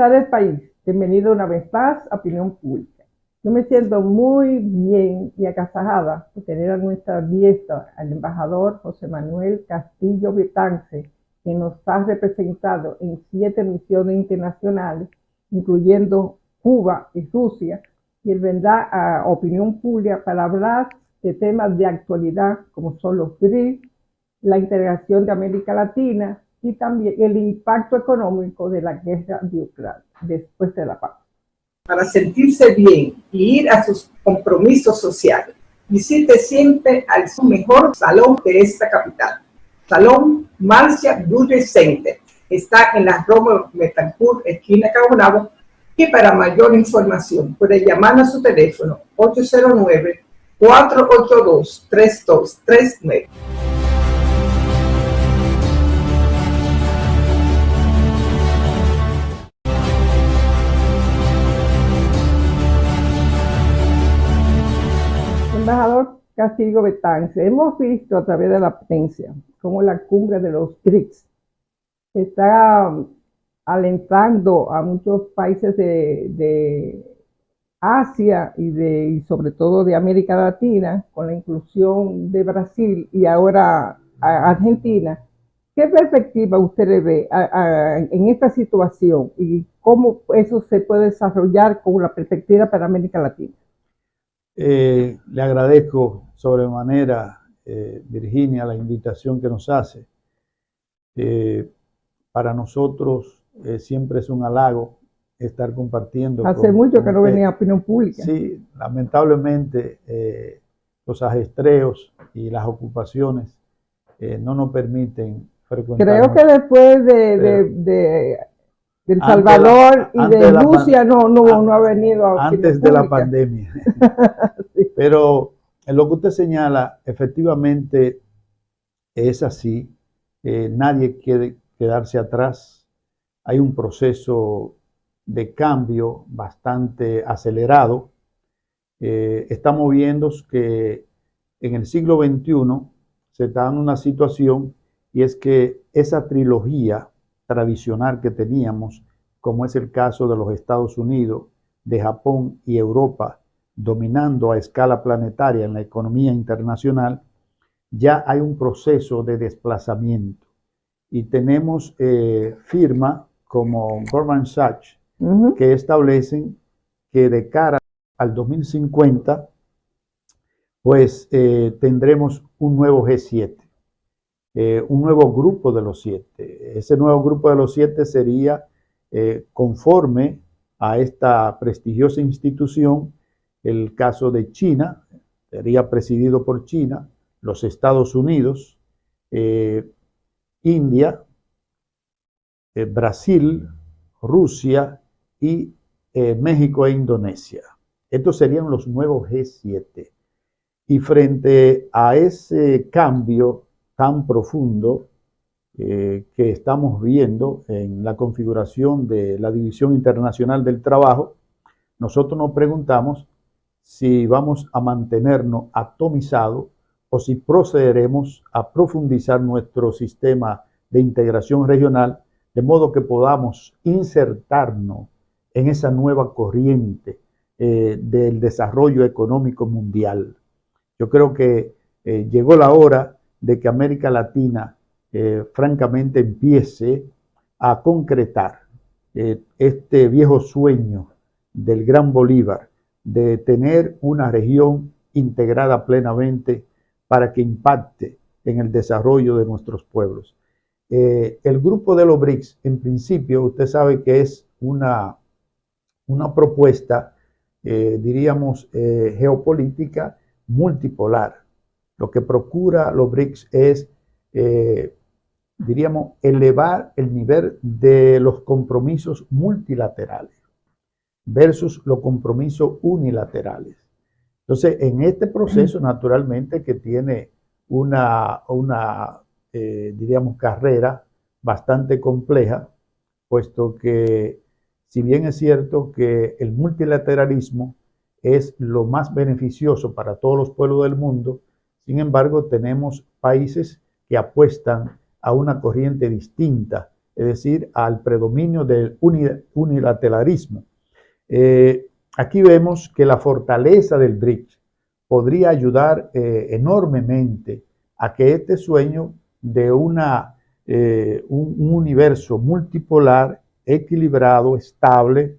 tardes, país. Bienvenido una vez más a Opinión Pública. Yo me siento muy bien y agasajada de tener a nuestra diestra al embajador José Manuel Castillo Betance, que nos ha representado en 7 misiones internacionales, incluyendo Cuba y Rusia, y él vendrá a Opinión Pública para hablar de temas de actualidad como son los BRICS, la integración de América Latina y también el impacto económico de la guerra de Ucrania después de la paz. Para sentirse bien y ir a sus compromisos sociales, visite siempre al mejor salón de esta capital, Salón Marcia Beauty Center. Está en la Rómulo Betancourt, esquina Caonabo, y para mayor información puede llamar a su teléfono 809-482-3239. Embajador Castillo Betance, hemos visto a través de la prensa cómo la cumbre de los BRICS está alentando a muchos países de Asia y sobre todo de América Latina, con la inclusión de Brasil y ahora a Argentina. ¿Qué perspectiva usted le ve en esta situación y cómo eso se puede desarrollar con la perspectiva para América Latina? Le agradezco sobremanera, Virginia, la invitación que nos hace. Para nosotros siempre es un halago estar compartiendo. Hace mucho que no venía a Opinión Pública. Sí, lamentablemente los ajetreos y las ocupaciones no nos permiten frecuentar. Creo que después de El Salvador y de Rusia no ha venido a antes de la pandemia. Sí. Pero en lo que usted señala, efectivamente es así. Nadie quiere quedarse atrás. Hay un proceso de cambio bastante acelerado. Estamos viendo que en el siglo XXI se está dando una situación, y es que esa trilogía tradicional que teníamos, como es el caso de los Estados Unidos, de Japón y Europa, dominando a escala planetaria en la economía internacional, ya hay un proceso de desplazamiento. Y tenemos firmas como Goldman Sachs, que establecen que de cara al 2050, pues tendremos un nuevo G7. Un nuevo grupo de los 7. Ese nuevo grupo de los 7 sería conforme a esta prestigiosa institución. El caso de China sería presidido por China, los Estados Unidos, India, Brasil, Rusia y México e Indonesia. Estos serían los nuevos G7. Y frente a ese cambio tan profundo que estamos viendo en la configuración de la División Internacional del Trabajo, nosotros nos preguntamos si vamos a mantenernos atomizados o si procederemos a profundizar nuestro sistema de integración regional, de modo que podamos insertarnos en esa nueva corriente del desarrollo económico mundial. Yo creo que llegó la hora de que América Latina francamente empiece a concretar este viejo sueño del Gran Bolívar de tener una región integrada plenamente para que impacte en el desarrollo de nuestros pueblos. El grupo de los BRICS, en principio, usted sabe que es una propuesta, diríamos, geopolítica multipolar. Lo que procura los BRICS es, diríamos, elevar el nivel de los compromisos multilaterales versus los compromisos unilaterales. Entonces, en este proceso, naturalmente, que tiene diríamos, carrera bastante compleja, puesto que, si bien es cierto que el multilateralismo es lo más beneficioso para todos los pueblos del mundo, sin embargo, tenemos países que apuestan a una corriente distinta es decir, al predominio del unilateralismo. Aquí vemos que la fortaleza del BRICS podría ayudar enormemente a que este sueño de un universo multipolar, equilibrado, estable,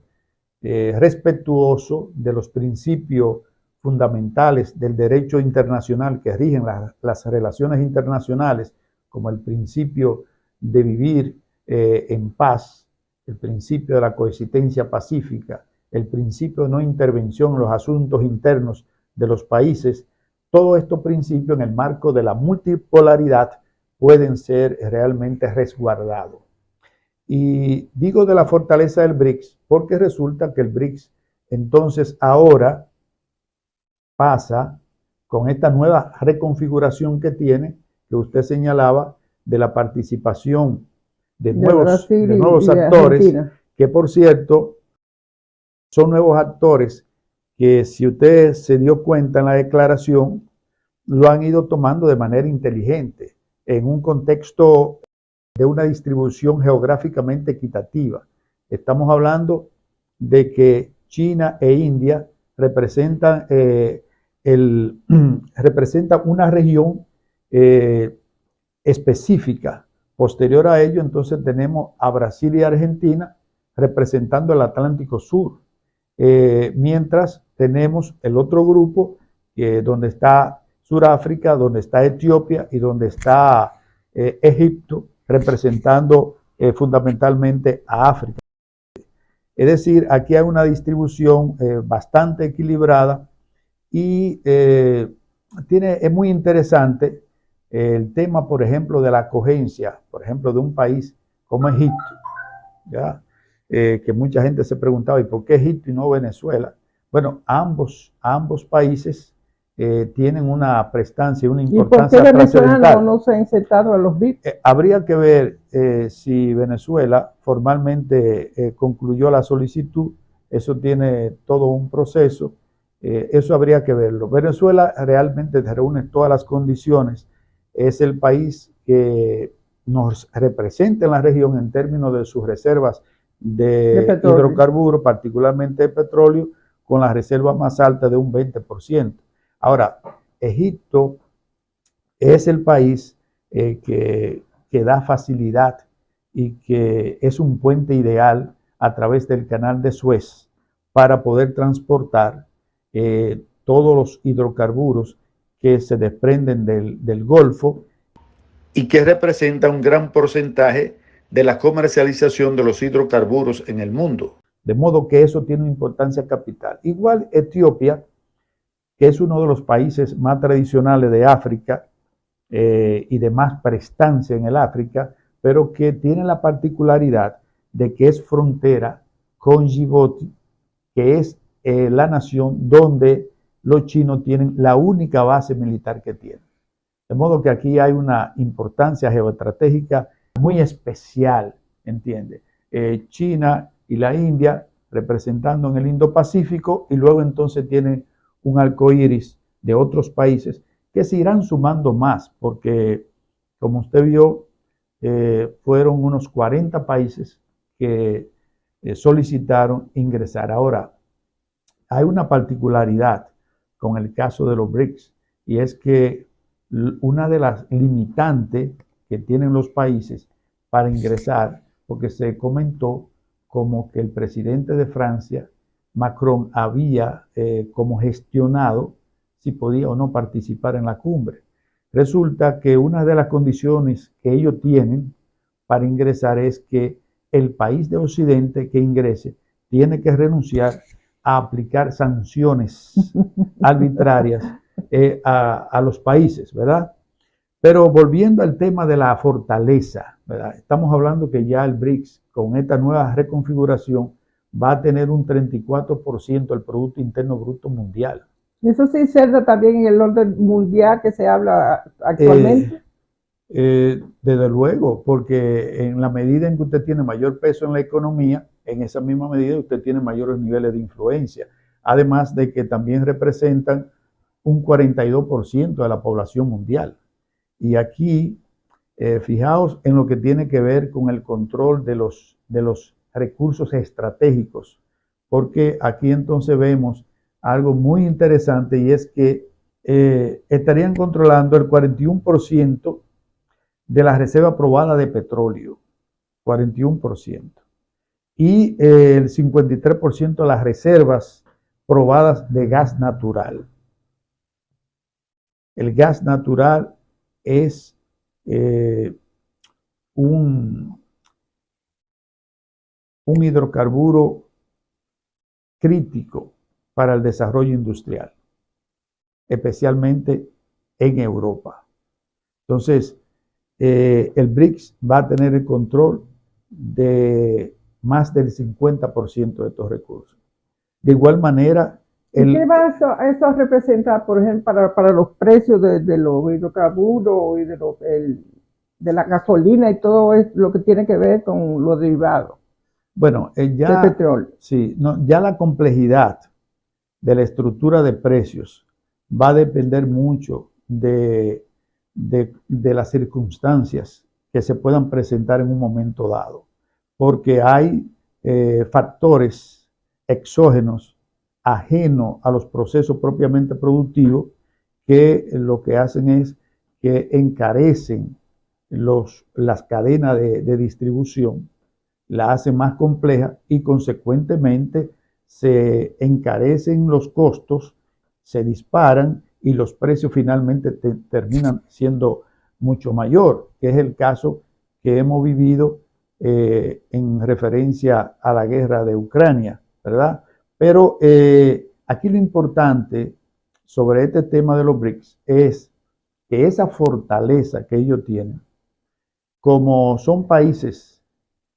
respetuoso de los principios fundamentales del derecho internacional que rigen las relaciones internacionales, como el principio de vivir en paz, el principio de la coexistencia pacífica, el principio de no intervención en los asuntos internos de los países. Todos estos principios en el marco de la multipolaridad pueden ser realmente resguardados. Y digo de la fortaleza del BRICS porque resulta que el BRICS entonces ahora pasa con esta nueva reconfiguración que tiene, que usted señalaba, de la participación de nuevos actores, que por cierto son nuevos actores que, si usted se dio cuenta en la declaración, lo han ido tomando de manera inteligente, en un contexto de una distribución geográficamente equitativa. Estamos hablando de que China e India representan una región específica. Posterior a ello, entonces tenemos a Brasil y Argentina representando el Atlántico Sur, mientras tenemos el otro grupo donde está Sudáfrica, donde está Etiopía y donde está Egipto, representando fundamentalmente a África. Es decir, aquí hay una distribución bastante equilibrada y es muy interesante el tema, por ejemplo, de la acogencia, por ejemplo, de un país como Egipto, ¿ya? Que mucha gente se preguntaba, ¿y por qué Egipto y no Venezuela? Bueno, ambos países tienen una prestancia y una importancia. ¿Y por qué Venezuela no se ha insertado a los BRICS? Habría que ver si Venezuela formalmente concluyó la solicitud. Eso tiene todo un proceso. Eso habría que verlo. Venezuela realmente reúne todas las condiciones. Es el país que nos representa en la región en términos de sus reservas de hidrocarburos, particularmente de petróleo, con la reserva más alta de un 20%. Ahora, Egipto es el país que da facilidad y que es un puente ideal a través del canal de Suez para poder transportar todos los hidrocarburos que se desprenden del Golfo y que representa un gran porcentaje de la comercialización de los hidrocarburos en el mundo. De modo que eso tiene una importancia capital. Igual Etiopía, que es uno de los países más tradicionales de África y de más prestancia en el África, pero que tiene la particularidad de que es frontera con Djibouti, que es la nación donde los chinos tienen la única base militar que tienen. De modo que aquí hay una importancia geoestratégica muy especial, ¿entiende? China y la India representando en el Indo-Pacífico, y luego entonces tienen un arco iris de otros países que se irán sumando más, porque como usted vio, fueron unos 40 países que solicitaron ingresar. Ahora, hay una particularidad con el caso de los BRICS, y es que una de las limitantes que tienen los países para ingresar, porque se comentó como que el presidente de Francia, Macron, había como gestionado si podía o no participar en la cumbre. Resulta que una de las condiciones que ellos tienen para ingresar es que el país de Occidente que ingrese tiene que renunciar a aplicar sanciones arbitrarias a los países, ¿verdad? Pero volviendo al tema de la fortaleza, ¿verdad? Estamos hablando que ya el BRICS, con esta nueva reconfiguración, va a tener un 34% del Producto Interno Bruto mundial. ¿Eso se inserta también en el orden mundial que se habla actualmente? Desde luego, porque en la medida en que usted tiene mayor peso en la economía, en esa misma medida usted tiene mayores niveles de influencia. Además de que también representan un 42% de la población mundial. Y aquí Fijaos en lo que tiene que ver con el control de los recursos estratégicos, porque aquí entonces vemos algo muy interesante y es que estarían controlando el 41% de la reserva probada de petróleo, 41%, y el 53% de las reservas probadas de gas natural. El gas natural es un hidrocarburo crítico para el desarrollo industrial, especialmente en Europa. Entonces, el BRICS va a tener el control de más del 50% de estos recursos. De igual manera, ¿qué va eso a representar, por ejemplo, para los precios de los hidrocarburos y de la gasolina y todo lo que tiene que ver con los derivados? Bueno, del petróleo. Sí, no, ya la complejidad de la estructura de precios va a depender mucho de las circunstancias que se puedan presentar en un momento dado, porque hay factores exógenos ajenos a los procesos propiamente productivos que lo que hacen es que encarecen las cadenas de distribución, la hacen más compleja y consecuentemente se encarecen los costos, se disparan y los precios finalmente terminan siendo mucho mayor, que es el caso que hemos vivido en referencia a la guerra de Ucrania, ¿verdad? Pero aquí lo importante sobre este tema de los BRICS es que esa fortaleza que ellos tienen, como son países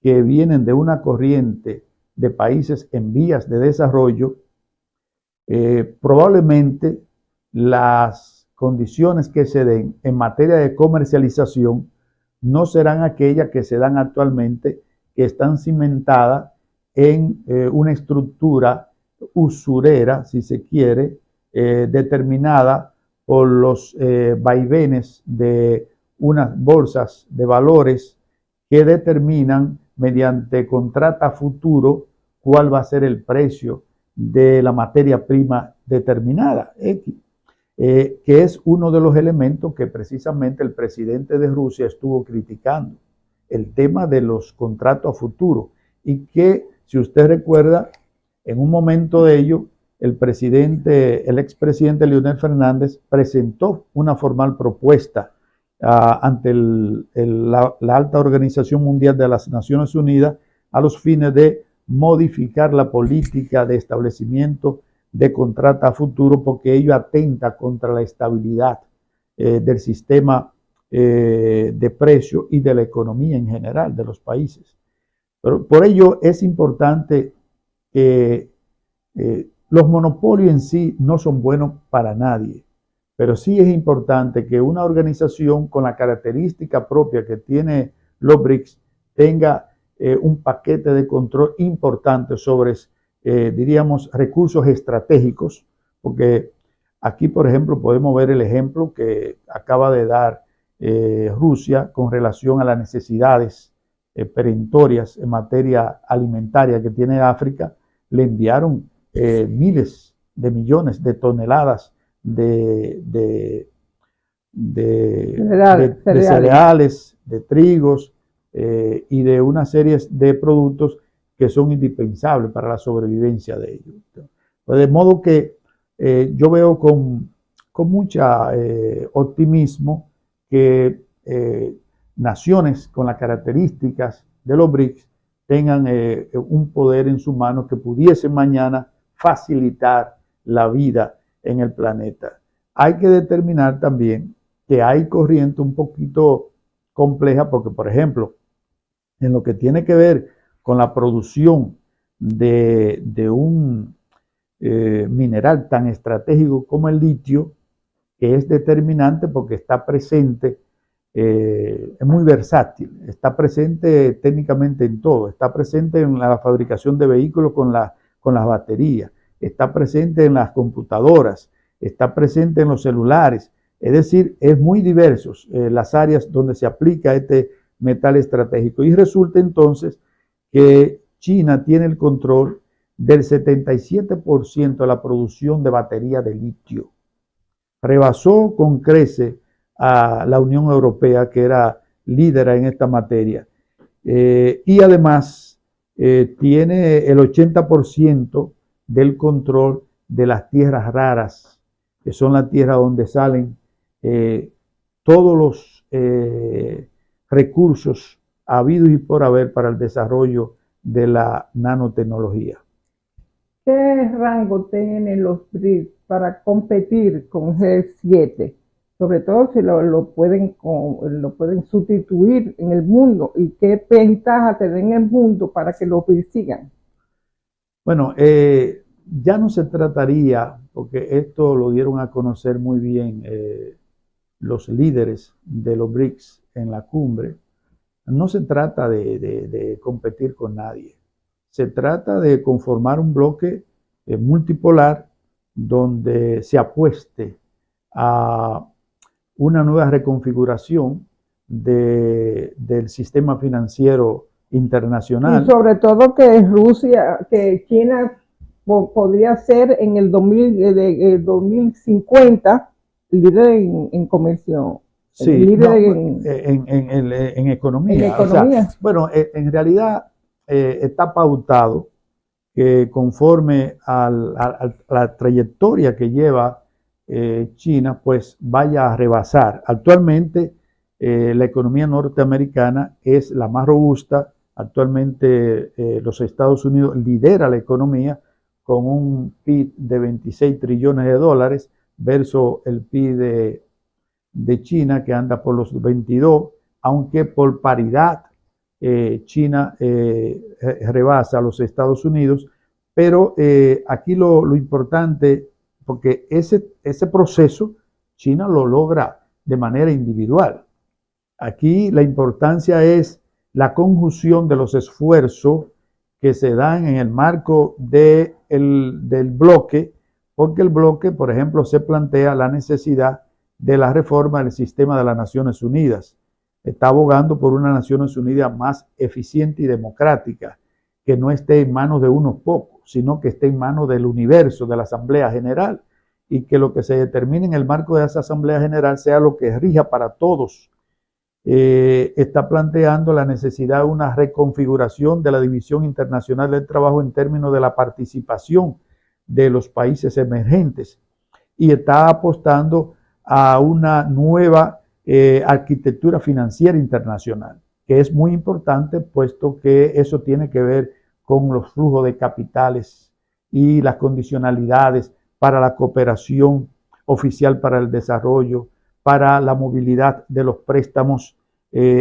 que vienen de una corriente de países en vías de desarrollo, probablemente las condiciones que se den en materia de comercialización no serán aquellas que se dan actualmente, que están cimentadas en una estructura usurera, si se quiere, determinada por los vaivenes de unas bolsas de valores que determinan mediante contrato futuro cuál va a ser el precio de la materia prima determinada, X, que es uno de los elementos que precisamente el presidente de Rusia estuvo criticando, el tema de los contratos a futuro, y que, si usted recuerda, en un momento de ello, el expresidente Leonel Fernández presentó una formal propuesta ante la Alta Organización Mundial de las Naciones Unidas a los fines de modificar la política de establecimiento de contrato a futuro, porque ello atenta contra la estabilidad del sistema de precios y de la economía en general de los países. Pero por ello es importante que los monopolios en sí no son buenos para nadie, pero sí es importante que una organización con la característica propia que tiene los BRICS tenga un paquete de control importante sobre, diríamos, recursos estratégicos, porque aquí, por ejemplo, podemos ver el ejemplo que acaba de dar Rusia con relación a las necesidades perentorias en materia alimentaria que tiene África. Le enviaron miles de millones de toneladas de cereales, de trigos y de una serie de productos que son indispensables para la sobrevivencia de ellos. Pues de modo que yo veo con mucho optimismo que naciones con las características de los BRICS tengan un poder en sus manos que pudiese mañana facilitar la vida en el planeta. Hay que determinar también que hay corriente un poquito compleja porque, por ejemplo, en lo que tiene que ver con la producción de un mineral tan estratégico como el litio, que es determinante porque está presente, es muy versátil, está presente técnicamente en todo, está presente en la fabricación de vehículos con las baterías, está presente en las computadoras, está presente en los celulares, Es decir, es muy diversos las áreas donde se aplica este metal estratégico. Y resulta entonces que China tiene el control del 77% de la producción de batería de litio. Rebasó con crece a la Unión Europea, que era líder en esta materia. Y además tiene el 80% del control de las tierras raras, que son las tierras donde salen todos los recursos habidos y por haber para el desarrollo de la nanotecnología. ¿Qué rango tienen los BRICS para competir con G7? Sobre todo si lo pueden sustituir en el mundo, y qué ventaja tienen en el mundo para que lo sigan. Bueno, ya no se trataría, porque esto lo dieron a conocer muy bien los líderes de los BRICS en la cumbre. No se trata de competir con nadie. Se trata de conformar un bloque multipolar donde se apueste a una nueva reconfiguración del sistema financiero internacional. Y sobre todo que China podría ser en el 2050 líder en comercio. Sí, en economía. En economía. O sea, bueno, en realidad está pautado que conforme a la trayectoria que lleva China, pues vaya a rebasar. Actualmente la economía norteamericana es la más robusta. Actualmente los Estados Unidos lidera la economía con un PIB de 26 trillones de dólares versus el PIB de China, que anda por los 22, aunque por paridad China rebasa a los Estados Unidos. Pero aquí lo importante, porque ese proceso China lo logra de manera individual. Aquí la importancia es la conjunción de los esfuerzos que se dan en el marco del bloque, porque el bloque, por ejemplo, se plantea la necesidad de la reforma del sistema de las Naciones Unidas. Está abogando por una Naciones Unidas más eficiente y democrática, que no esté en manos de unos pocos, sino que esté en manos del universo, de la Asamblea General, y que lo que se determine en el marco de esa Asamblea General sea lo que rija para todos. Está planteando la necesidad de una reconfiguración de la División Internacional del Trabajo en términos de la participación de los países emergentes, y está apostando a una nueva arquitectura financiera internacional, que es muy importante, puesto que eso tiene que ver con los flujos de capitales y las condicionalidades para la cooperación oficial para el desarrollo, para la movilidad de los préstamos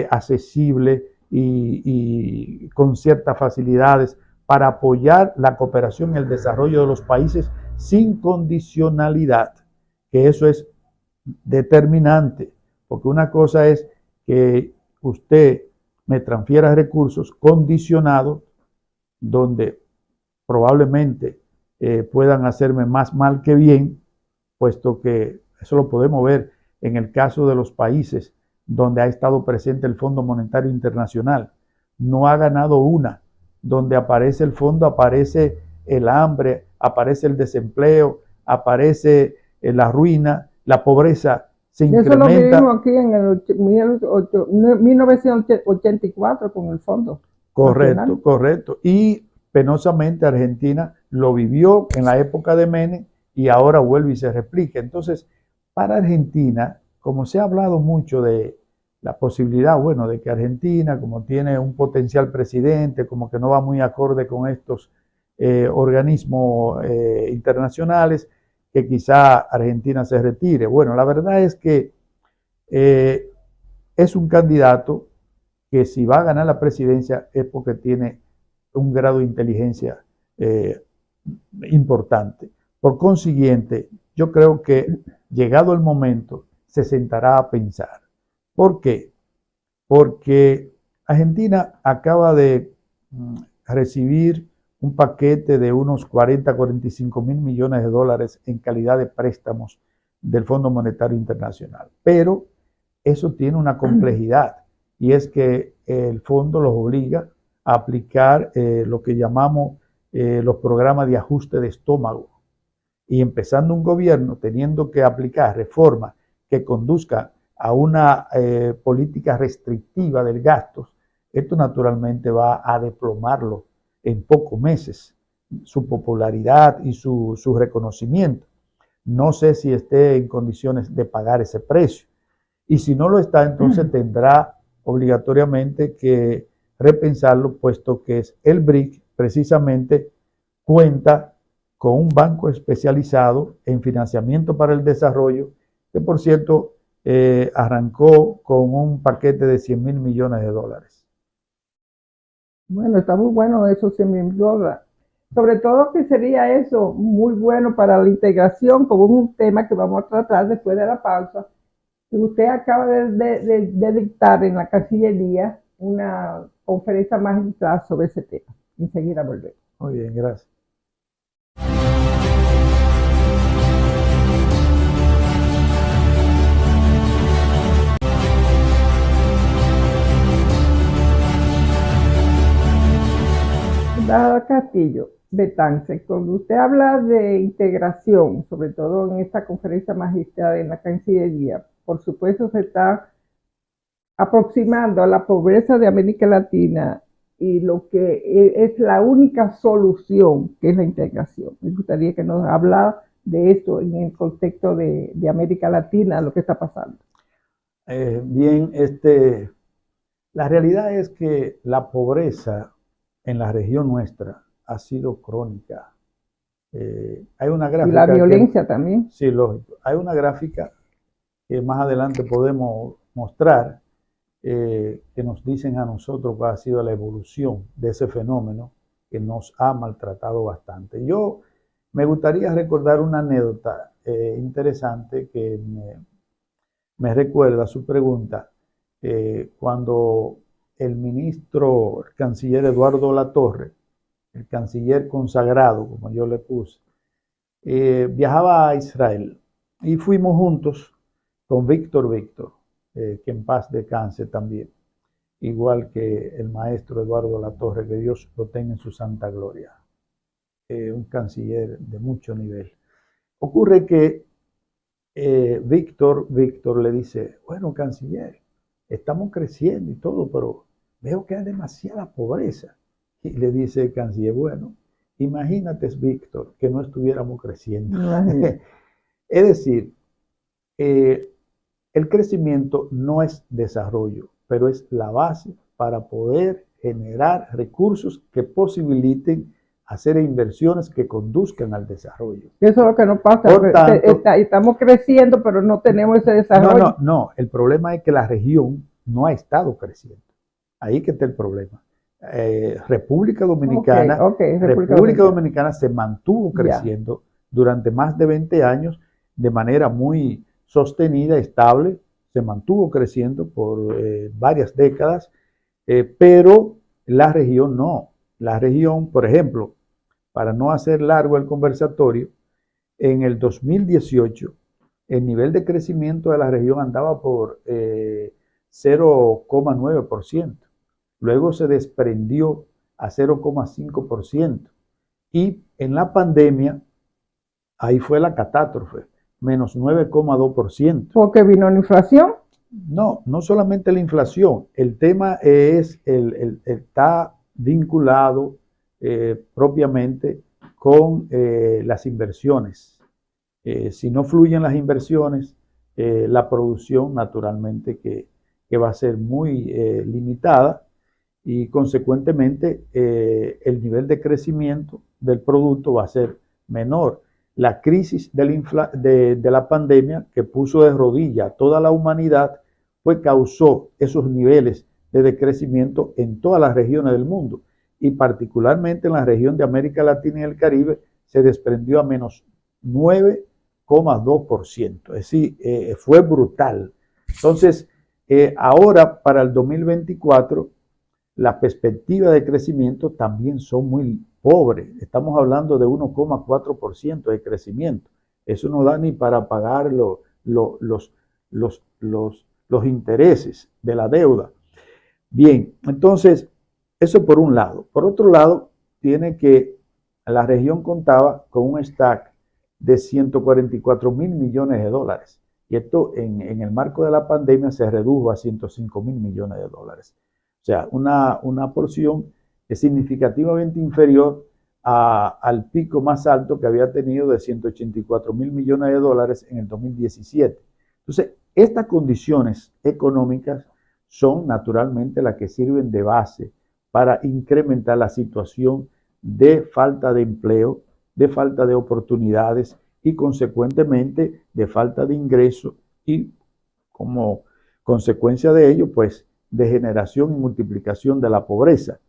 accesibles y con ciertas facilidades, para apoyar la cooperación y el desarrollo de los países sin condicionalidad, que eso es determinante, porque una cosa es que usted me transfiera recursos condicionados, donde probablemente puedan hacerme más mal que bien, puesto que eso lo podemos ver en el caso de los países donde ha estado presente el Fondo Monetario Internacional. No ha ganado una. Donde aparece el fondo, aparece el hambre, aparece el desempleo, aparece la ruina, la pobreza se incrementa. Eso lo vimos aquí en el 1984 con el fondo. Correcto, nacional. correcto. Y penosamente Argentina lo vivió en la época de Menem y ahora vuelve y se replica. Entonces, para Argentina, como se ha hablado mucho de la posibilidad, bueno, de que Argentina, como tiene un potencial presidente, como que no va muy acorde con estos organismos internacionales, que quizá Argentina se retire. Bueno, la verdad es que es un candidato que si va a ganar la presidencia es porque tiene un grado de inteligencia importante. Por consiguiente, yo creo que llegado el momento se sentará a pensar. ¿Por qué? Porque Argentina acaba de recibir un paquete de unos 40, 45 mil millones de dólares en calidad de préstamos del Fondo Monetario Internacional. Pero eso tiene una complejidad, y es que el fondo los obliga a aplicar lo que llamamos los programas de ajuste de estómago. Y empezando un gobierno teniendo que aplicar reformas que conduzcan a una política restrictiva del gasto, esto naturalmente va a desplomarlo en pocos meses, su popularidad y su reconocimiento. No sé si esté en condiciones de pagar ese precio. Y si no lo está, entonces tendrá obligatoriamente que repensarlo, puesto que es el BRIC precisamente cuenta con un banco especializado en financiamiento para el desarrollo, que por cierto arrancó con un paquete de 100.000 millones de dólares. Bueno, está muy bueno esos 100.000 dólares. Sobre todo que sería eso muy bueno para la integración, como un tema que vamos a tratar después de la pausa. Usted acaba de dictar en la Cancillería una conferencia magistral sobre ese tema. Enseguida volvemos. Muy bien, gracias. Castillo Betance, cuando usted habla de integración, sobre todo en esta conferencia magistral en la Cancillería, por supuesto se está aproximando a la pobreza de América Latina y lo que es la única solución, que es la integración. Me gustaría que nos hablara de esto en el contexto de América Latina, lo que está pasando. Bien, la realidad es que la pobreza en la región nuestra ha sido crónica. Hay una gráfica. Y la violencia también. Sí, lógico. Hay una gráfica que más adelante podemos mostrar, que nos dicen a nosotros cuál ha sido la evolución de ese fenómeno que nos ha maltratado bastante. Yo me gustaría recordar una anécdota interesante que me recuerda su pregunta, cuando el ministro, el canciller Eduardo Latorre, el canciller consagrado, como yo le puse, viajaba a Israel y fuimos juntos con Víctor, que en paz descanse también, igual que el maestro Eduardo Latorre, que Dios lo tenga en su santa gloria, un canciller de mucho nivel. Ocurre que Víctor le dice, bueno, canciller, estamos creciendo y todo, pero veo que hay demasiada pobreza. Y le dice el canciller, bueno, imagínate, Víctor, que no estuviéramos creciendo. Es decir, el crecimiento no es desarrollo, pero es la base para poder generar recursos que posibiliten hacer inversiones que conduzcan al desarrollo. Eso es lo que nos pasa. Por tanto, estamos creciendo, pero no tenemos ese desarrollo. No, el problema es que la región no ha estado creciendo. Ahí que está el problema. República Dominicana, República Dominicana se mantuvo creciendo durante más de 20 años de manera muy sostenida, estable, se mantuvo creciendo por varias décadas, pero la región no. La región, por ejemplo, para no hacer largo el conversatorio, en el 2018 el nivel de crecimiento de la región andaba por 0,9%. Luego se desprendió a 0,5%. Y en la pandemia, ahí fue la catástrofe, menos 9,2%. ¿Porque vino la inflación? No, no solamente la inflación. El tema es, está vinculado propiamente con las inversiones. Si no fluyen las inversiones, la producción naturalmente que va a ser muy limitada, y consecuentemente el nivel de crecimiento del producto va a ser menor. La crisis de la pandemia, que puso de rodillas a toda la humanidad, pues causó esos niveles de decrecimiento en todas las regiones del mundo, y particularmente en la región de América Latina y el Caribe se desprendió a menos 9,2%. Es decir, fue brutal. Entonces, ahora para el 2024, las perspectivas de crecimiento también son muy pobres. Estamos hablando de 1,4% de crecimiento. Eso no da ni para pagar los intereses de la deuda. Bien, entonces, eso por un lado. Por otro lado, tiene que la región contaba con un stack de 144.000 millones de dólares. Y esto en el marco de la pandemia se redujo a 105.000 millones de dólares. O sea, una porción que es significativamente inferior al pico más alto que había tenido de 184.000 millones de dólares en el 2017. Entonces, estas condiciones económicas son naturalmente las que sirven de base para incrementar la situación de falta de empleo, de falta de oportunidades y consecuentemente de falta de ingresos y como consecuencia de ello, pues de generación y multiplicación de la pobreza.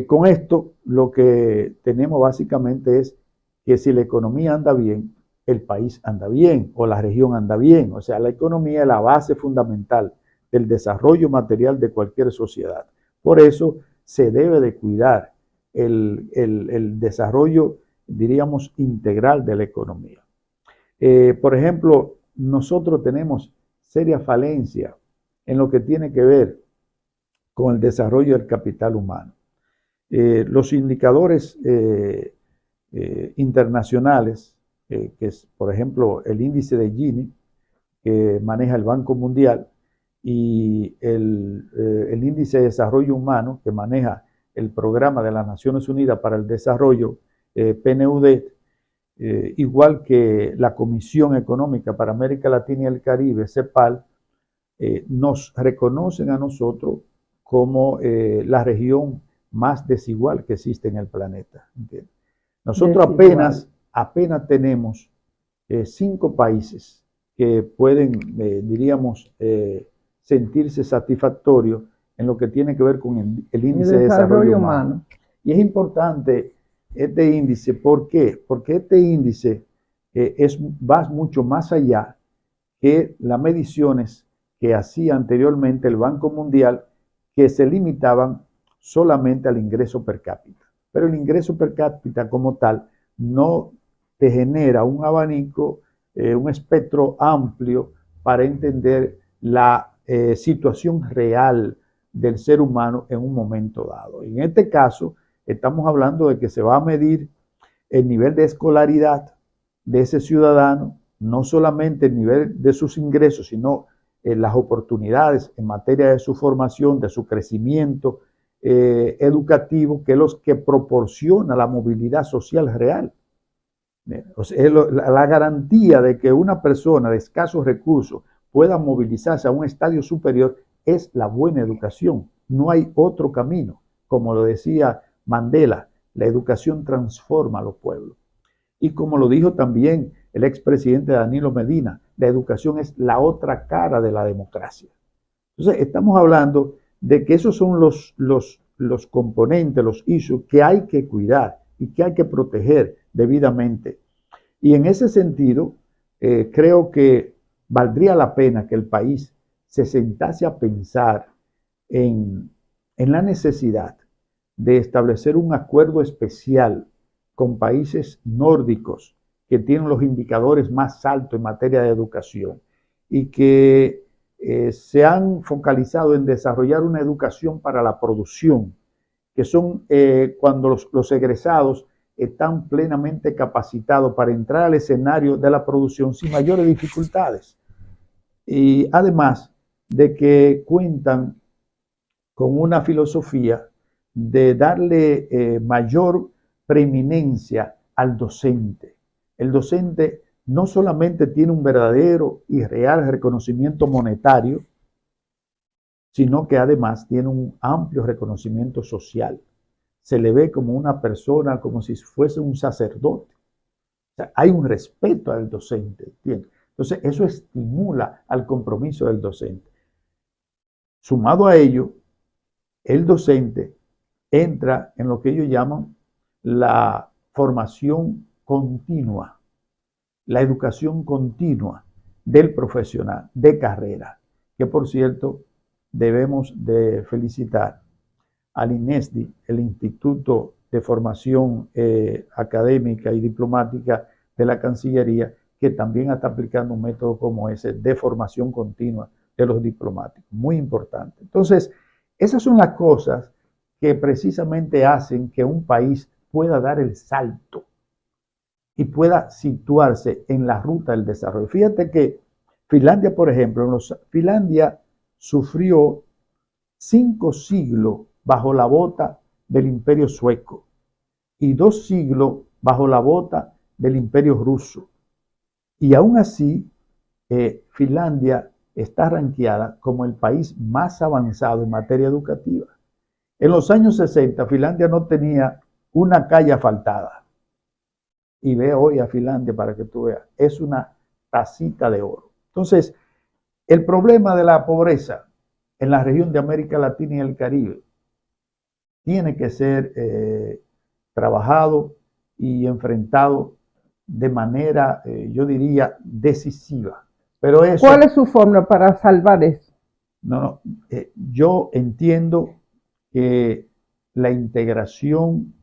Con esto lo que tenemos básicamente es que si la economía anda bien, el país anda bien o la región anda bien. O sea, la economía es la base fundamental del desarrollo material de cualquier sociedad. Por eso se debe de cuidar el desarrollo, diríamos, integral de la economía. Por ejemplo, nosotros tenemos seria falencia en lo que tiene que ver con el desarrollo del capital humano. Los indicadores internacionales, que es, por ejemplo, el índice de Gini, que maneja el Banco Mundial, y el índice de desarrollo humano, que maneja el programa de las Naciones Unidas para el Desarrollo, PNUD, igual que la Comisión Económica para América Latina y el Caribe, CEPAL, nos reconocen a nosotros como la región más desigual que existe en el planeta. ¿Entiendes? Nosotros apenas tenemos 5 países que pueden, diríamos, sentirse satisfactorios en lo que tiene que ver con el índice de desarrollo humano. Y es importante este índice, ¿por qué? Porque este índice va mucho más allá que las mediciones que hacía anteriormente el Banco Mundial, que se limitaban solamente al ingreso per cápita. Pero el ingreso per cápita como tal no te genera un abanico, un espectro amplio para entender la situación real del ser humano en un momento dado. En este caso, estamos hablando de que se va a medir el nivel de escolaridad de ese ciudadano, no solamente el nivel de sus ingresos, sino las oportunidades en materia de su formación, de su crecimiento educativo, que es lo que proporciona la movilidad social real. O sea, la garantía de que una persona de escasos recursos pueda movilizarse a un estadio superior es la buena educación. No hay otro camino. Como lo decía Mandela, la educación transforma a los pueblos. Y como lo dijo también el expresidente Danilo Medina, la educación es la otra cara de la democracia. Entonces, estamos hablando de que esos son los componentes, los issues que hay que cuidar y que hay que proteger debidamente. Y en ese sentido, creo que valdría la pena que el país se sentase a pensar en la necesidad de establecer un acuerdo especial con países nórdicos que tienen los indicadores más altos en materia de educación y que se han focalizado en desarrollar una educación para la producción, que son cuando los egresados están plenamente capacitados para entrar al escenario de la producción sin mayores dificultades. Y además de que cuentan con una filosofía de darle mayor preeminencia al docente. El docente no solamente tiene un verdadero y real reconocimiento monetario, sino que además tiene un amplio reconocimiento social. Se le ve como una persona, como si fuese un sacerdote. O sea, hay un respeto al docente, ¿entiendes? Entonces, eso estimula al compromiso del docente. Sumado a ello, el docente entra en lo que ellos llaman la formación continua, la educación continua del profesional de carrera, que por cierto debemos de felicitar al INESDI, el Instituto de Formación Académica y Diplomática de la Cancillería, que también está aplicando un método como ese de formación continua de los diplomáticos. Muy importante. Entonces, esas son las cosas que precisamente hacen que un país pueda dar el salto y pueda situarse en la ruta del desarrollo. Fíjate que Finlandia, por ejemplo, Finlandia sufrió 5 siglos bajo la bota del Imperio Sueco y 2 siglos bajo la bota del Imperio Ruso. Y aún así, Finlandia está ranqueada como el país más avanzado en materia educativa. En los años 60, Finlandia no tenía una calle asfaltada. Y ve hoy a Finlandia para que tú veas, es una tacita de oro. Entonces, el problema de la pobreza en la región de América Latina y el Caribe tiene que ser trabajado y enfrentado de manera, yo diría, decisiva. Pero eso, ¿cuál es su fórmula para salvar eso? no, yo entiendo que la integración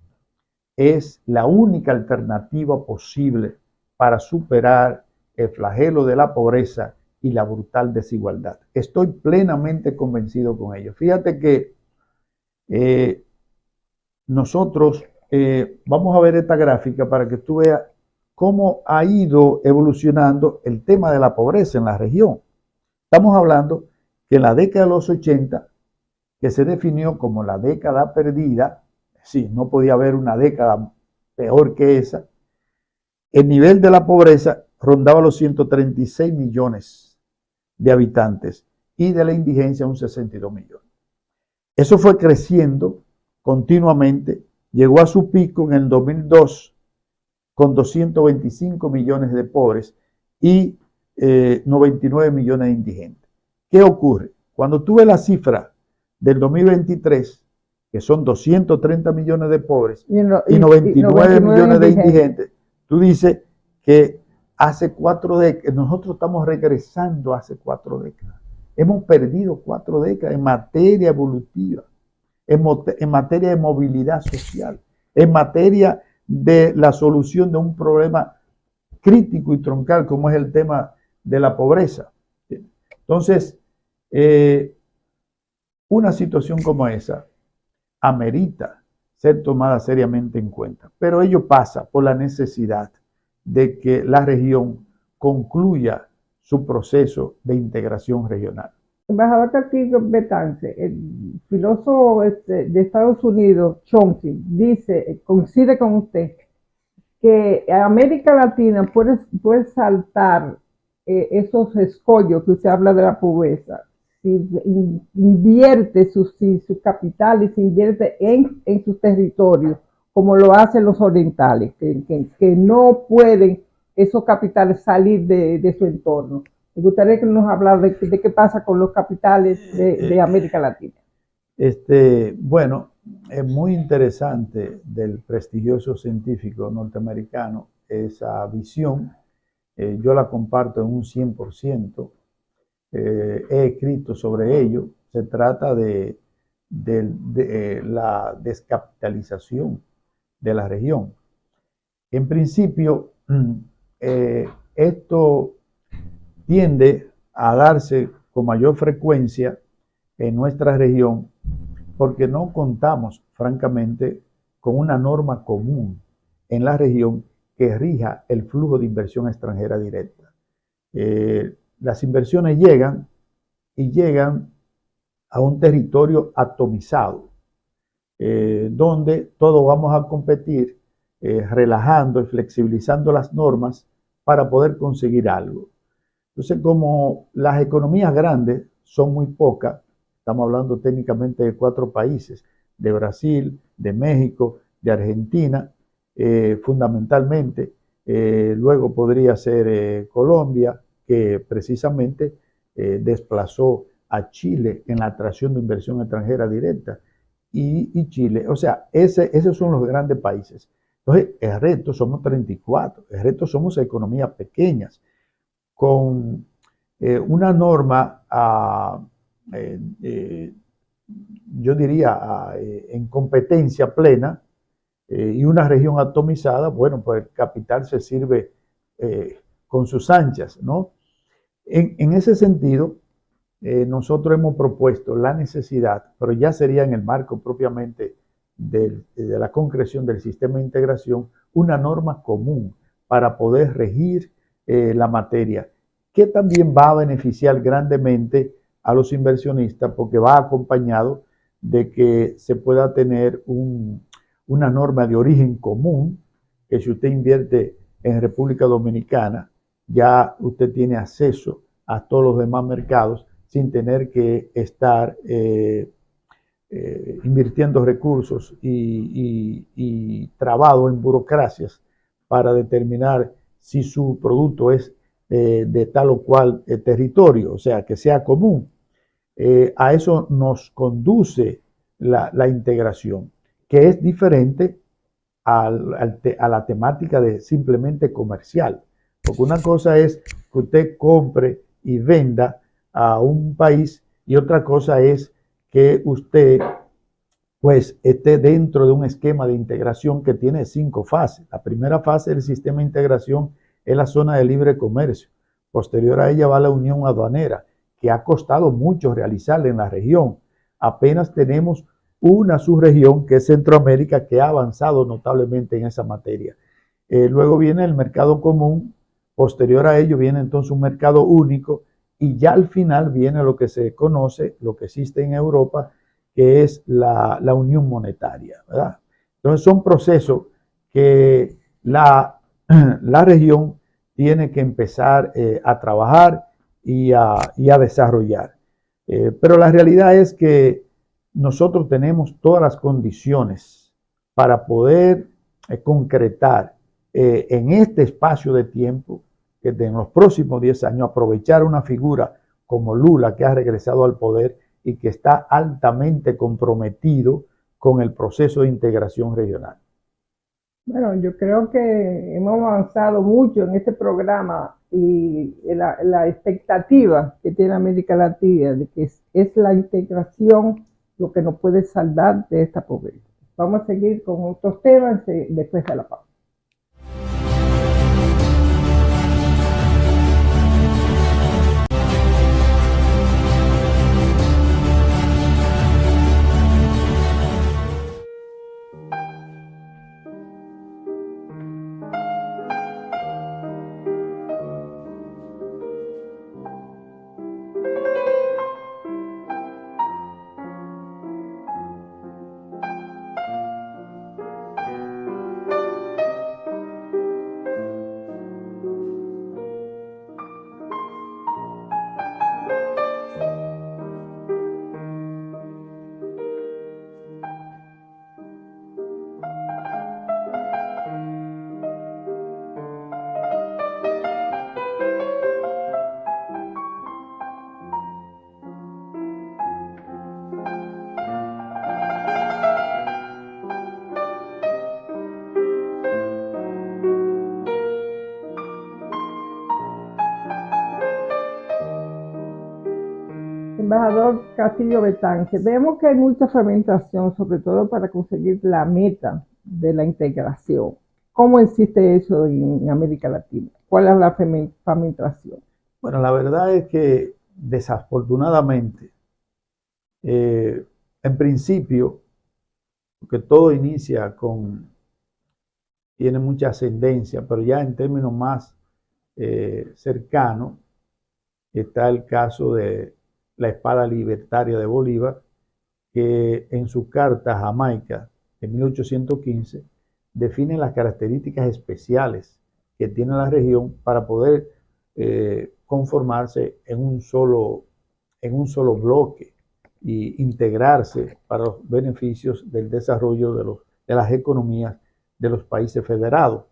es la única alternativa posible para superar el flagelo de la pobreza y la brutal desigualdad. Estoy plenamente convencido con ello. Fíjate que nosotros vamos a ver esta gráfica para que tú veas cómo ha ido evolucionando el tema de la pobreza en la región. Estamos hablando que en la década de los 80, que se definió como la década perdida, sí, no podía haber una década peor que esa, el nivel de la pobreza rondaba los 136 millones de habitantes y de la indigencia un 62 millones. Eso fue creciendo continuamente, llegó a su pico en el 2002 con 225 millones de pobres y 99 millones de indigentes. ¿Qué ocurre? Cuando tú ves la cifra del 2023, que son 230 millones de pobres y 99 millones de indigentes, tú dices que hace 4 décadas, nosotros estamos regresando hace 4 décadas. Hemos perdido 4 décadas en materia evolutiva, en materia de movilidad social, en materia de la solución de un problema crítico y troncal como es el tema de la pobreza. Entonces, una situación como esa amerita ser tomada seriamente en cuenta, pero ello pasa por la necesidad de que la región concluya su proceso de integración regional. Embajador Castillo Betance, el filósofo de Estados Unidos, Chomsky, dice, coincide con usted, que América Latina puede saltar esos escollos que usted habla de la pobreza, si invierte sus capitales, se invierte en sus territorios, como lo hacen los orientales, que no pueden esos capitales salir de su entorno. Me gustaría que nos hablara de qué pasa con los capitales de América Latina. Bueno, es muy interesante del prestigioso científico norteamericano esa visión. Yo la comparto en un 100%. He escrito sobre ello. Se trata de la descapitalización de la región. En principio, esto tiende a darse con mayor frecuencia en nuestra región porque no contamos, francamente, con una norma común en la región que rija el flujo de inversión extranjera directa. Las inversiones llegan y llegan a un territorio atomizado, donde todos vamos a competir relajando y flexibilizando las normas para poder conseguir algo. Entonces, como las economías grandes son muy pocas, estamos hablando técnicamente de 4 países, de Brasil, de México, de Argentina, fundamentalmente, luego podría ser Colombia, que precisamente desplazó a Chile en la atracción de inversión extranjera directa, y Chile, o sea, esos son los grandes países. Entonces, el resto somos 34, el resto somos economías pequeñas, con una norma, yo diría, en competencia plena y una región atomizada. Bueno, pues el capital se sirve con sus anchas, ¿no? En ese sentido, nosotros hemos propuesto la necesidad, pero ya sería en el marco propiamente de la concreción del sistema de integración, una norma común para poder regir la materia, que también va a beneficiar grandemente a los inversionistas porque va acompañado de que se pueda tener una norma de origen común, que si usted invierte en República Dominicana, ya usted tiene acceso a todos los demás mercados sin tener que estar invirtiendo recursos y trabado en burocracias para determinar si su producto es de tal o cual territorio, o sea, que sea común. A eso nos conduce la integración, que es diferente a la temática de simplemente comercial, porque una cosa es que usted compre y venda a un país y otra cosa es que usted pues esté dentro de un esquema de integración que tiene 5 fases. La primera fase del sistema de integración es la zona de libre comercio. Posterior a ella va la unión aduanera, que ha costado mucho realizarla en la región. Apenas tenemos una subregión que es Centroamérica que ha avanzado notablemente en esa materia. Luego viene el mercado común, posterior a ello viene entonces un mercado único y ya al final viene lo que se conoce, lo que existe en Europa, que es la unión monetaria, ¿verdad? Entonces son procesos que la región tiene que empezar a trabajar y a desarrollar. Pero la realidad es que nosotros tenemos todas las condiciones para poder concretar en este espacio de tiempo que en los próximos 10 años aprovechar una figura como Lula, que ha regresado al poder y que está altamente comprometido con el proceso de integración regional. Bueno, yo creo que hemos avanzado mucho en este programa y la expectativa que tiene América Latina de que es la integración lo que nos puede salvar de esta pobreza. Vamos a seguir con otros temas después de la pausa. Embajador Castillo Betance, vemos que hay mucha fermentación, sobre todo para conseguir la meta de la integración. ¿Cómo existe eso en América Latina? ¿Cuál es la fermentación? Bueno, la verdad es que desafortunadamente, en principio, porque todo inicia tiene mucha ascendencia, pero ya en términos más cercanos, está el caso de la espada libertaria de Bolívar, que en su carta a Jamaica de 1815 define las características especiales que tiene la región para poder conformarse en un solo bloque y integrarse para los beneficios del desarrollo de las economías de los países federados.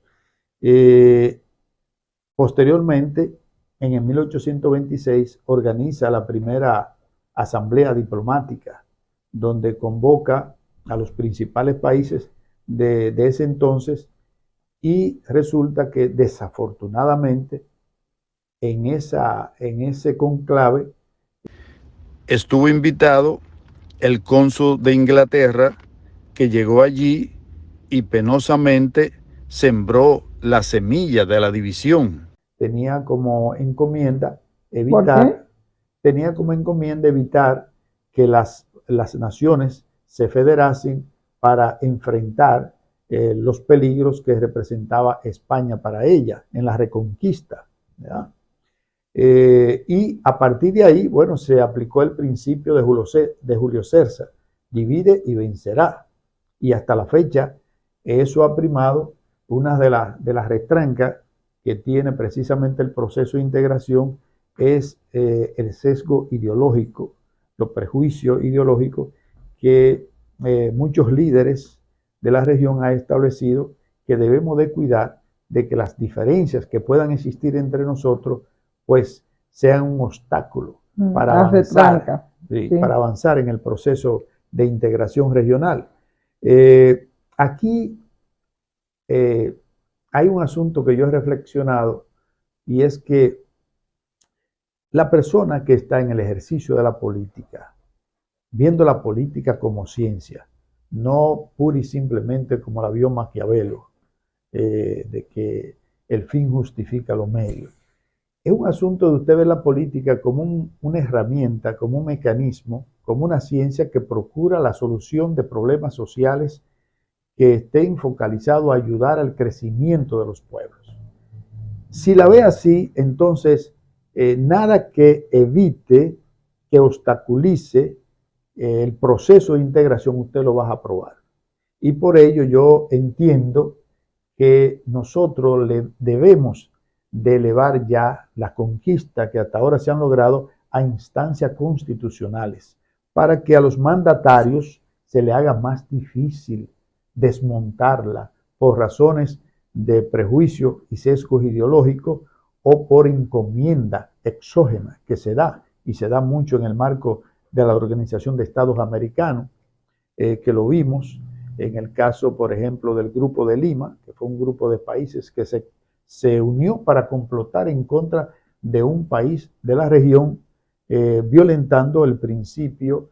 Posteriormente, en el 1826 organiza la primera asamblea diplomática, donde convoca a los principales países de ese entonces, y resulta que desafortunadamente en ese conclave estuvo invitado el cónsul de Inglaterra, que llegó allí y penosamente sembró la semilla de la división. Tenía como encomienda ¿Por qué? evitar que las naciones se federasen para enfrentar los peligros que representaba España para ella en la reconquista, ¿verdad? Y a partir de ahí, bueno, se aplicó el principio de Julio César, divide y vencerá. Y hasta la fecha, eso ha primado una de las retrancas que tiene precisamente el proceso de integración, es el sesgo ideológico, los prejuicios ideológicos que muchos líderes de la región han establecido, que debemos de cuidar de que las diferencias que puedan existir entre nosotros pues sean un obstáculo para avanzar, sí. para avanzar en el proceso de integración regional. Aquí hay un asunto que yo he reflexionado, y es que la persona que está en el ejercicio de la política, viendo la política como ciencia, no pura y simplemente como la vio Maquiavelo, de que el fin justifica los medios. Es un asunto de usted ver la política como una herramienta, como un mecanismo, como una ciencia que procura la solución de problemas sociales que estén focalizados a ayudar al crecimiento de los pueblos. Si la ve así, entonces nada que evite, que obstaculice el proceso de integración, usted lo va a aprobar. Y por ello yo entiendo que nosotros le debemos de elevar ya la conquista que hasta ahora se han logrado a instancias constitucionales, para que a los mandatarios se le haga más difícil desmontarla por razones de prejuicio y sesgos ideológicos o por encomienda exógena que se da, y se da mucho en el marco de la Organización de Estados Americanos, que lo vimos en el caso, por ejemplo, del Grupo de Lima, que fue un grupo de países que se unió para complotar en contra de un país de la región, violentando el principio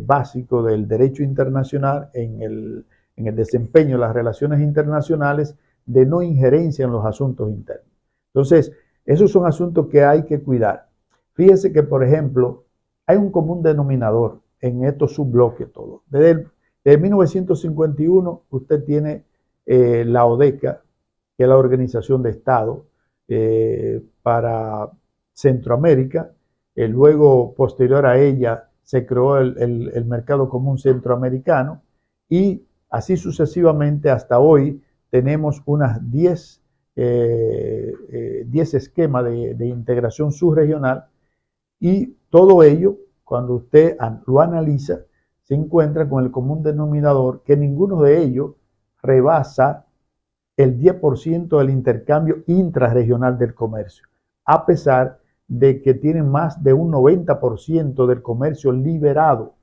básico del derecho internacional en el desempeño de las relaciones internacionales, de no injerencia en los asuntos internos. Entonces, esos son asuntos que hay que cuidar. Fíjese que, por ejemplo, hay un común denominador en estos subbloques todos. Desde 1951 usted tiene la ODECA, que es la Organización de Estado para Centroamérica. Luego, posterior a ella, se creó el Mercado Común Centroamericano, y así sucesivamente hasta hoy tenemos unas 10 esquemas de integración subregional, y todo ello, cuando usted lo analiza, se encuentra con el común denominador que ninguno de ellos rebasa el 10% del intercambio intrarregional del comercio, a pesar de que tienen más de un 90% del comercio liberado.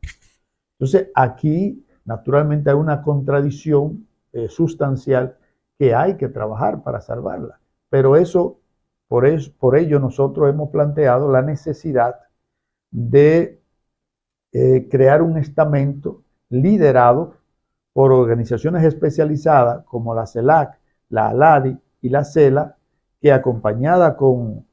Entonces, aquí naturalmente hay una contradicción sustancial que hay que trabajar para salvarla. Pero por ello nosotros hemos planteado la necesidad de crear un estamento liderado por organizaciones especializadas como la CELAC, la ALADI y la CELA, que acompañada con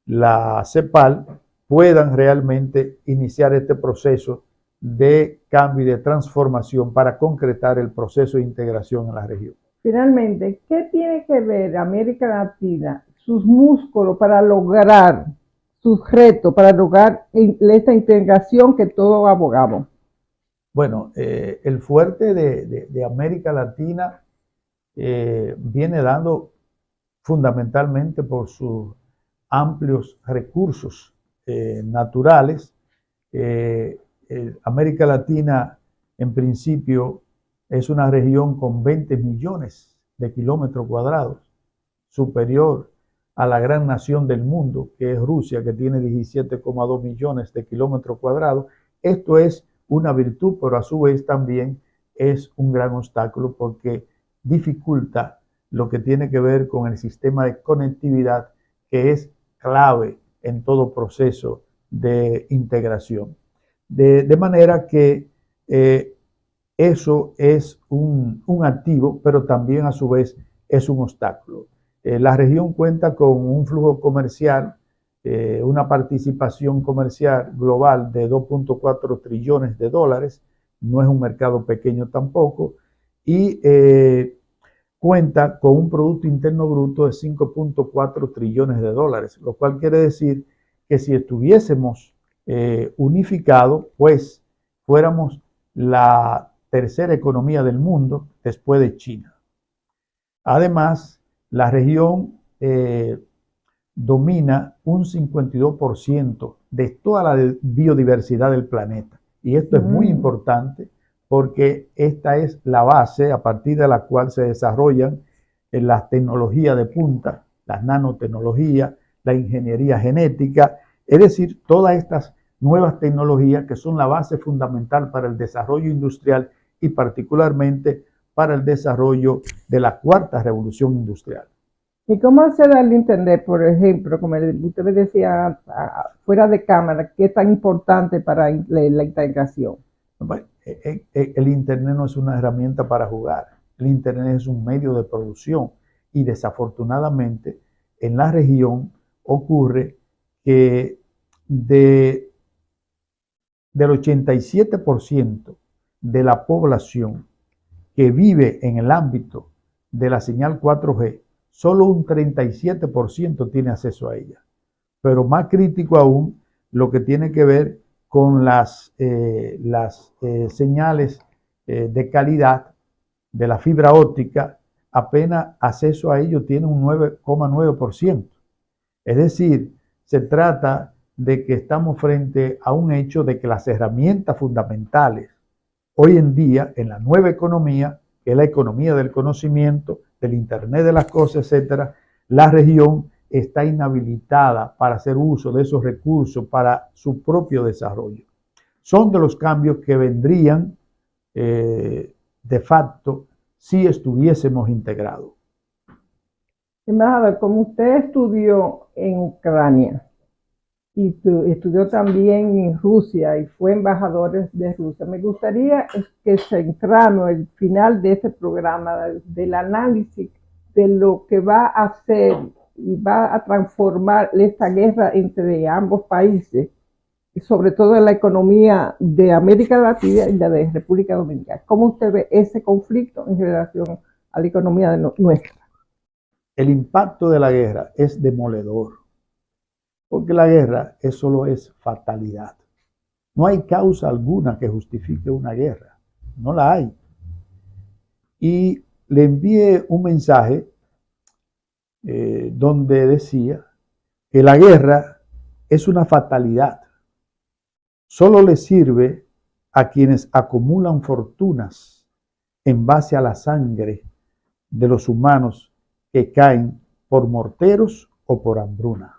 la CEPAL puedan realmente iniciar este proceso de cambio y de transformación para concretar el proceso de integración en la región. Finalmente, ¿qué tiene que ver América Latina, sus músculos para lograr sus retos, para lograr esta integración que todos abogamos? Bueno, el fuerte de América Latina viene dando fundamentalmente por sus amplios recursos naturales. América Latina, en principio, es una región con 20 millones de kilómetros cuadrados, superior a la gran nación del mundo, que es Rusia, que tiene 17,2 millones de kilómetros cuadrados. Esto es una virtud, pero a su vez también es un gran obstáculo, porque dificulta lo que tiene que ver con el sistema de conectividad, que es clave en todo proceso de integración. De manera que eso es un activo, pero también a su vez es un obstáculo. La región cuenta con un flujo comercial, una participación comercial global de 2.4 trillones de dólares, no es un mercado pequeño tampoco, y cuenta con un Producto Interno Bruto de 5.4 trillones de dólares, lo cual quiere decir que si estuviésemos unificados, pues fuéramos la tercera economía del mundo después de China. Además, la región domina un 52% de toda la biodiversidad del planeta. Y esto es muy importante porque esta es la base a partir de la cual se desarrollan las tecnologías de punta, las nanotecnologías, la ingeniería genética, es decir, todas estas nuevas tecnologías que son la base fundamental para el desarrollo industrial y particularmente para el desarrollo de la cuarta revolución industrial. ¿Y cómo se da el Internet, por ejemplo, como usted me decía fuera de cámara, qué es tan importante para la integración? Bueno, el Internet no es una herramienta para jugar, el Internet es un medio de producción y desafortunadamente en la región ocurre que del 87% de la población que vive en el ámbito de la señal 4G, solo un 37% tiene acceso a ella. Pero más crítico aún, lo que tiene que ver con las señales de calidad de la fibra óptica, apenas acceso a ello tiene un 9,9%. Es decir, se trata de que estamos frente a un hecho de que las herramientas fundamentales hoy en día en la nueva economía, que es la economía del conocimiento, del Internet de las cosas, etcétera, la región está inhabilitada para hacer uso de esos recursos para su propio desarrollo. Son de los cambios que vendrían de facto si estuviésemos integrados. Embajador, como usted estudió en Ucrania y estudió también en Rusia y fue embajador de Rusia, me gustaría que centramos el final de este programa del análisis de lo que va a hacer y va a transformar esta guerra entre ambos países, sobre todo en la economía de América Latina y la de República Dominicana. ¿Cómo usted ve ese conflicto en relación a la economía nuestra? El impacto de la guerra es demoledor, porque la guerra solo es fatalidad. No hay causa alguna que justifique una guerra, no la hay. Y le envié un mensaje donde decía que la guerra es una fatalidad. Solo le sirve a quienes acumulan fortunas en base a la sangre de los humanos que caen por morteros o por hambruna.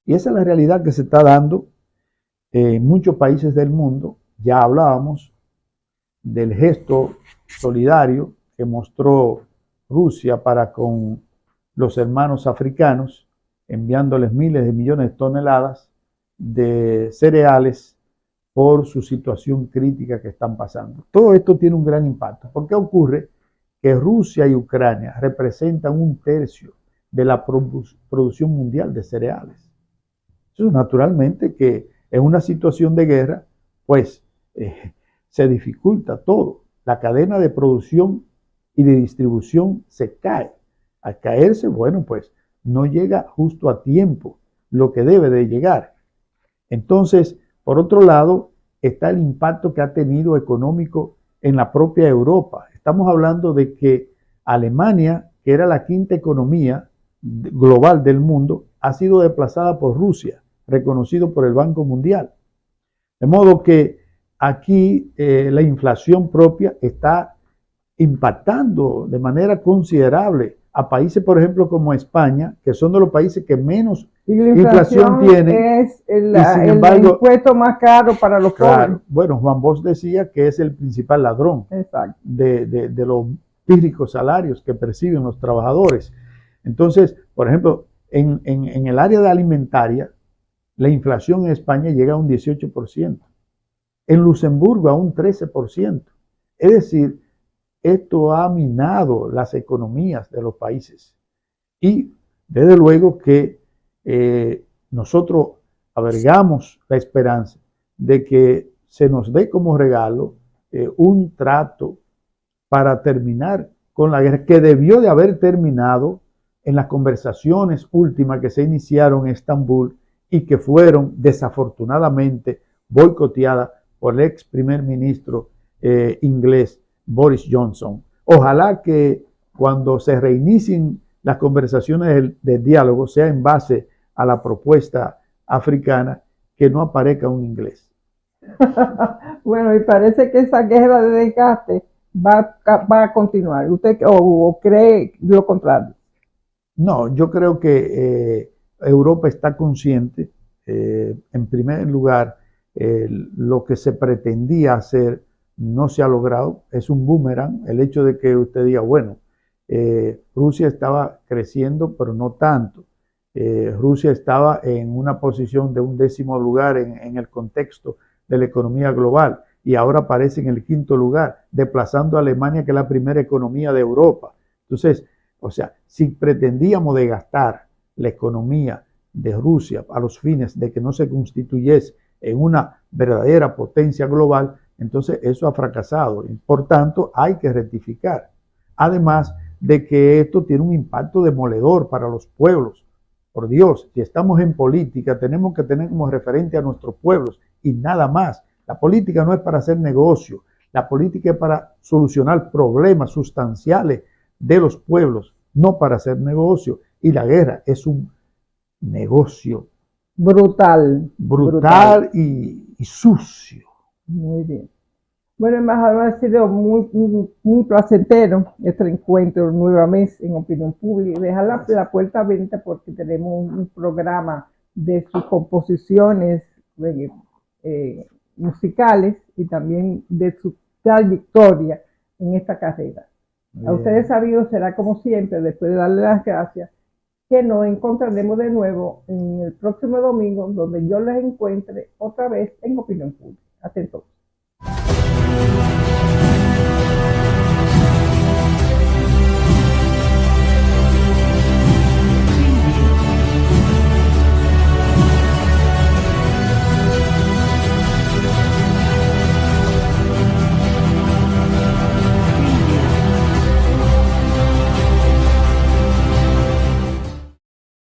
Y esa es la realidad que se está dando en muchos países del mundo. Ya hablábamos del gesto solidario que mostró Rusia para con los hermanos africanos, enviándoles miles de millones de toneladas de cereales por su situación crítica que están pasando. Todo esto tiene un gran impacto. ¿Por qué ocurre? Que Rusia y Ucrania representan un tercio de la producción mundial de cereales. Eso naturalmente que en una situación de guerra, pues se dificulta todo. La cadena de producción y de distribución se cae. Al caerse, bueno, pues no llega justo a tiempo lo que debe de llegar. Entonces, por otro lado, está el impacto que ha tenido económico en la propia Europa. Estamos hablando de que Alemania, que era la quinta economía global del mundo, ha sido desplazada por Rusia, reconocido por el Banco Mundial. De modo que aquí la inflación propia está impactando de manera considerable a países, por ejemplo, como España, que son de los países que menos inflación tienen. Es el impuesto más caro para los pobres. Bueno, Juan Bosch decía que es el principal ladrón de los pírricos salarios que perciben los trabajadores. Entonces, por ejemplo, en el área de alimentaria, la inflación en España llega a un 18%, en Luxemburgo a un 13%. Es decir, esto ha minado las economías de los países. Y desde luego que nosotros abrigamos la esperanza de que se nos dé como regalo un trato para terminar con la guerra, que debió de haber terminado en las conversaciones últimas que se iniciaron en Estambul y que fueron desafortunadamente boicoteadas por el ex primer ministro inglés Boris Johnson. Ojalá que cuando se reinicien las conversaciones de diálogo sea en base a la propuesta africana, que no aparezca un inglés. Bueno, y parece que esa guerra de desgaste va a continuar. ¿Usted o cree lo contrario? No, yo creo que Europa está consciente, en primer lugar, lo que se pretendía hacer no se ha logrado, es un boomerang, el hecho de que usted diga, bueno, Rusia estaba creciendo, pero no tanto. Rusia estaba en una posición de un 10º lugar en el contexto de la economía global y ahora aparece en el 5º lugar, desplazando a Alemania, que es la primera economía de Europa. Entonces, o sea, si pretendíamos desgastar la economía de Rusia a los fines de que no se constituyese en una verdadera potencia global, entonces eso ha fracasado. Por tanto, hay que rectificar. Además de que esto tiene un impacto demoledor para los pueblos. Por Dios, si estamos en política, tenemos que tener como referente a nuestros pueblos y nada más. La política no es para hacer negocio, la política es para solucionar problemas sustanciales de los pueblos, no para hacer negocio. Y la guerra es un negocio brutal y sucio. Muy bien. Bueno, embajador, ha sido muy placentero este encuentro nuevamente en Opinión Pública. Dejar la puerta abierta porque tenemos un programa de sus composiciones musicales y también de su trayectoria en esta carrera. A ustedes sabidos será como siempre, después de darle las gracias, que nos encontraremos de nuevo en el próximo domingo, donde yo les encuentre otra vez en Opinión Pública. Hasta entonces.